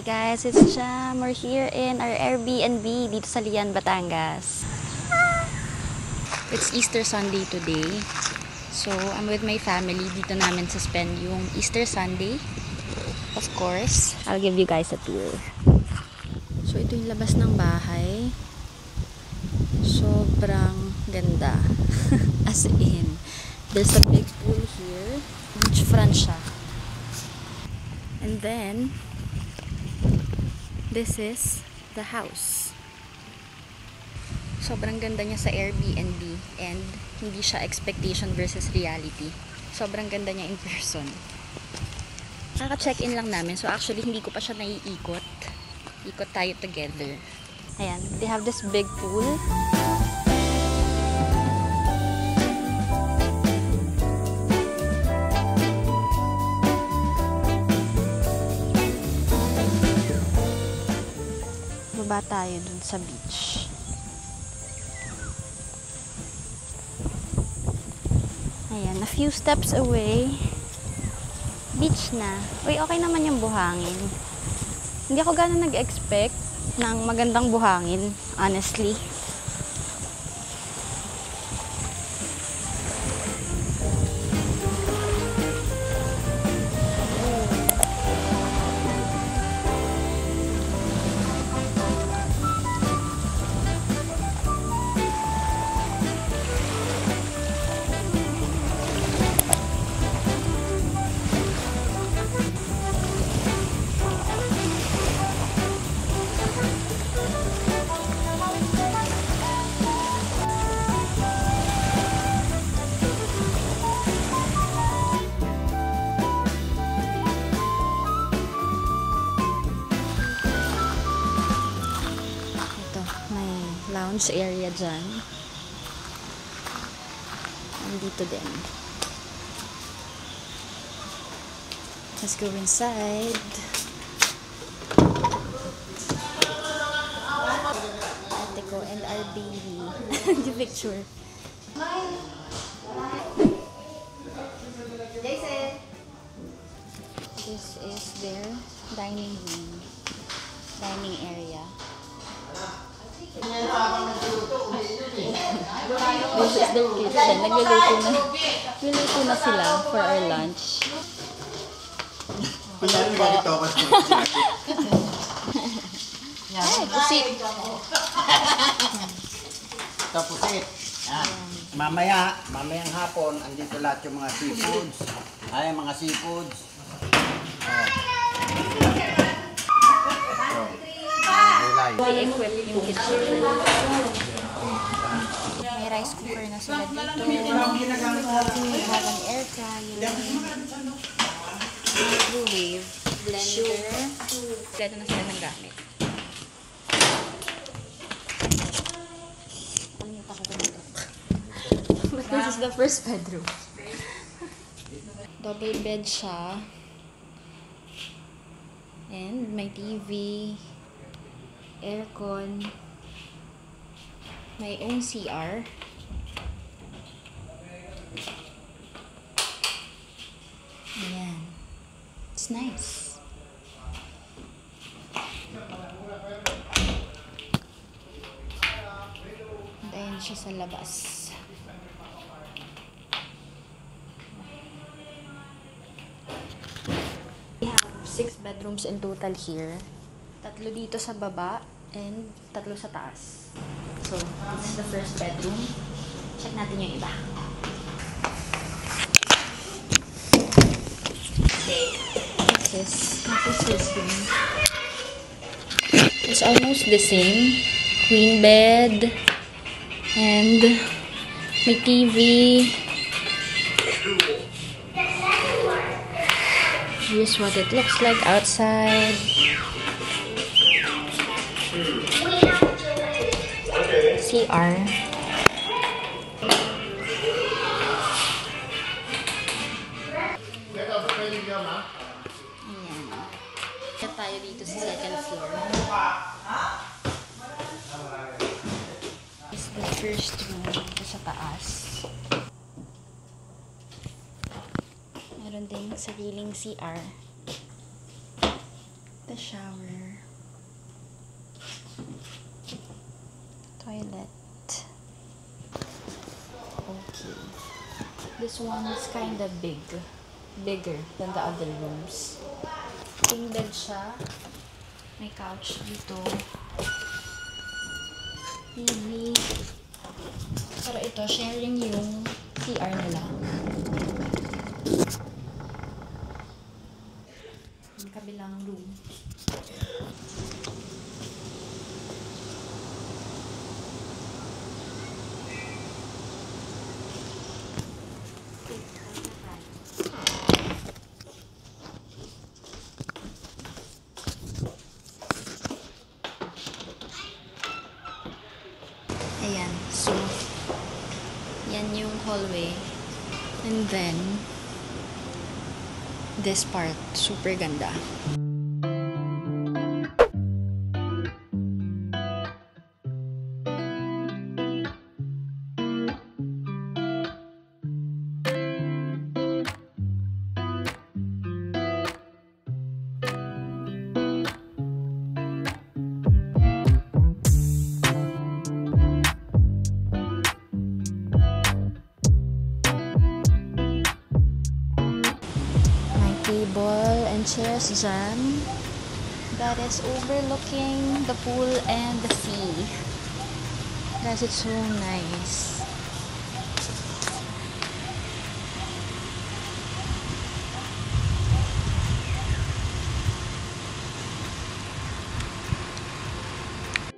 Hey guys, it's Jam. We're here in our Airbnb dito sa Lian, Batangas. It's Easter Sunday today. So, I'm with my family. Dito namin suspend yung Easter Sunday. Of course, I'll give you guys a tour. So, ito yung labas ng bahay. Sobrang ganda. As in, there's a big pool here. Beach front siya. And then, this is the house. Sobrang ganda niya sa Airbnb and hindi siya expectation versus reality. Sobrang ganda niya in person. Kaka-check-in lang namin. So actually, hindi ko pa siya naiikot. Ikot tayo together. Ayan, they have this big pool. Baba tayo dun sa beach. Ayan, a few steps away, beach na. Uy, okay naman yung buhangin. Hindi ako gano'n nag-expect ng magandang buhangin, honestly. Lounge area dyan. Nandito din. Let's go inside. Ate ko and our baby. The picture. This is their dining room. Dining area. This is their kitchen. Nagluluto na sila for our lunch. Ay, pusit. Ito pusit. Mamayang hapon, andito lahat yung mga seafoods. Ay, mga seafoods. I-equip yung kitchen. May rice cooker na sila dito. They have an air fryer. Microwave. Blender. Dito na sila ng gamit. But this is the first bedroom. Double bed siya. And may TV. Aircon, my own CR, ayan, it's nice. And ayan siya sa labas. We have 6 bedrooms in total here. 3 dito sa baba and 3 sa taas. So, this is the first bedroom. Check natin yung iba. This is his room. It's almost the same. Queen bed and may TV. Here's what it looks like outside. CR. Ayan. Kaya tayo dito sa second floor. This is the first room dito sa taas. Meron ding sariling CR. The shower. toilet. Okay. This one is kind of bigger than the other rooms. King bed siya. May couch dito. TV. Pero ito, sharing yung CR nila. Yung kabilang room. Ayan, so yan yung hallway. And then this part, super ganda. Table and chairs dyan that is overlooking the pool and the sea. Guys, it's so nice.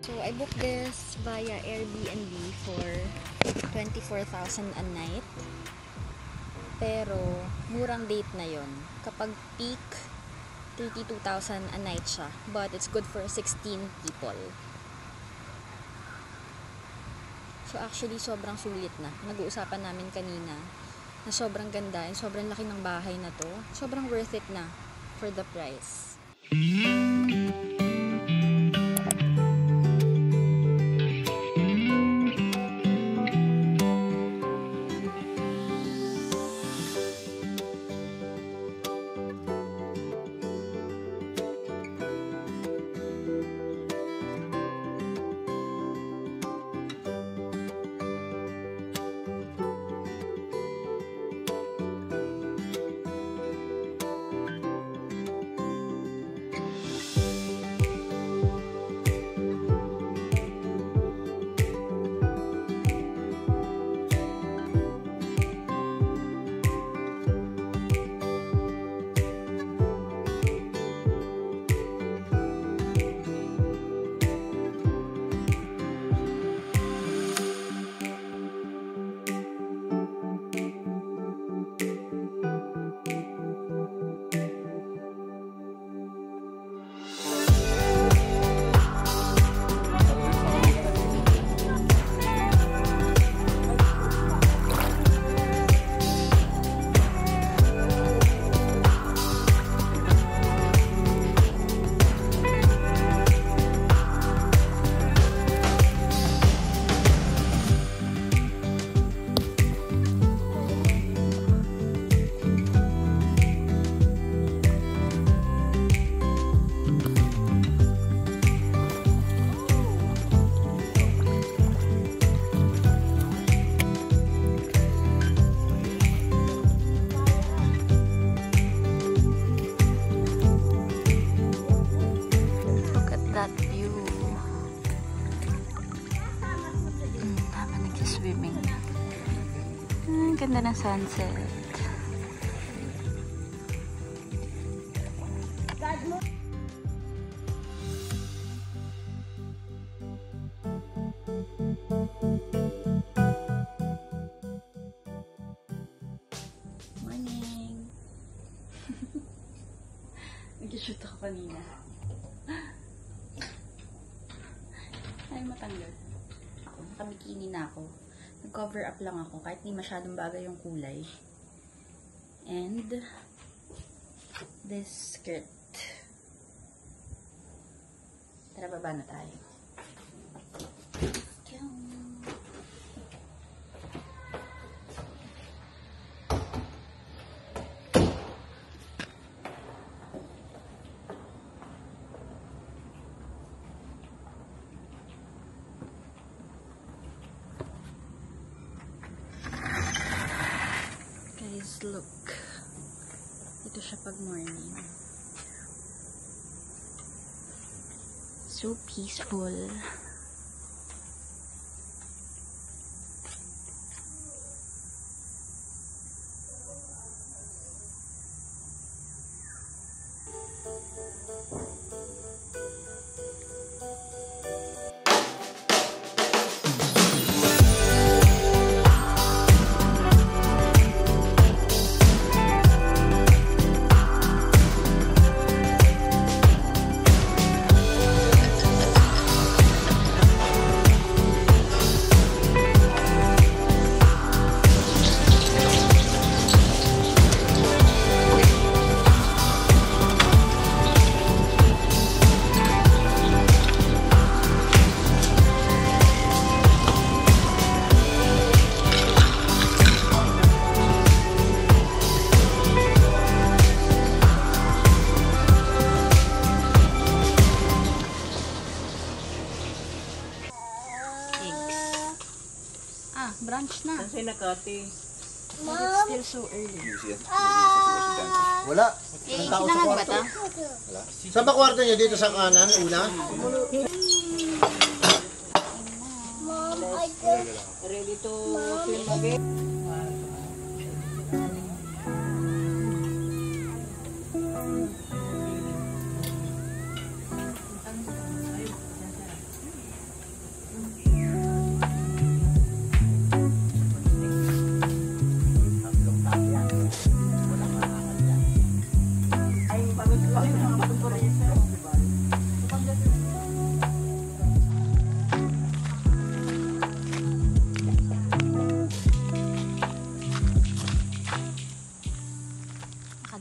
So I booked this via Airbnb for 24,000 a night. Pero, murang date na yon. Kapag peak, 32,000 a night siya. But, it's good for 16 people. So, actually, sobrang sulit na. Nag-uusapan namin kanina na sobrang ganda and sobrang laki ng bahay na to. Sobrang worth it na for the price. Ganda ng sunset. Morning! Nag-shoot ako kanina. Ay, matanggal. Ako, nakabikini na ako. Nag-cover up lang ako kahit di masyadong bagay yung kulay. And this skirt. Tara, baba na tayo. look. Ito siya pag morning. So peaceful. Brunch na. Kasi nakati. But it's still so early. Wala. Eh, sinangag ba ito? Saan ba kwarto niya? Dito sa kanan, una? Ready to film again?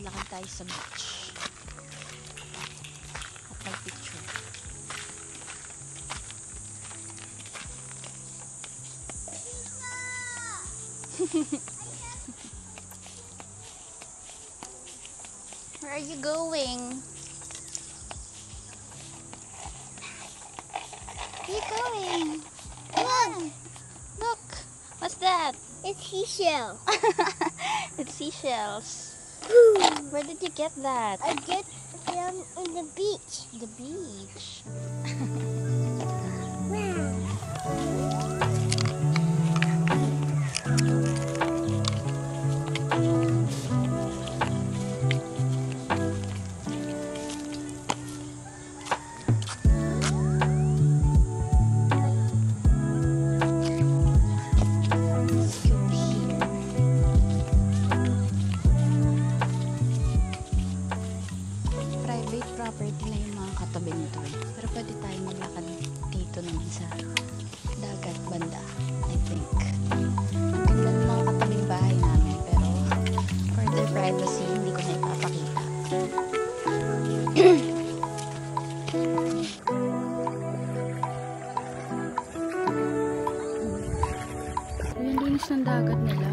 Lakad tayo sa beach. At mag-picture. Where are you going? Where are you going? Come on. Look. What's that? It's seashell. It's seashells. Where did you get that? I get them on the beach. The beach. Property na yung mga katabi nito. Pero pwede tayo maglakad dito naman sa dagat banda, I think. Ang ganda ng mga katabing bahay namin, pero for their privacy, hindi ko na ipapakita. Yung linis ng dagat nila.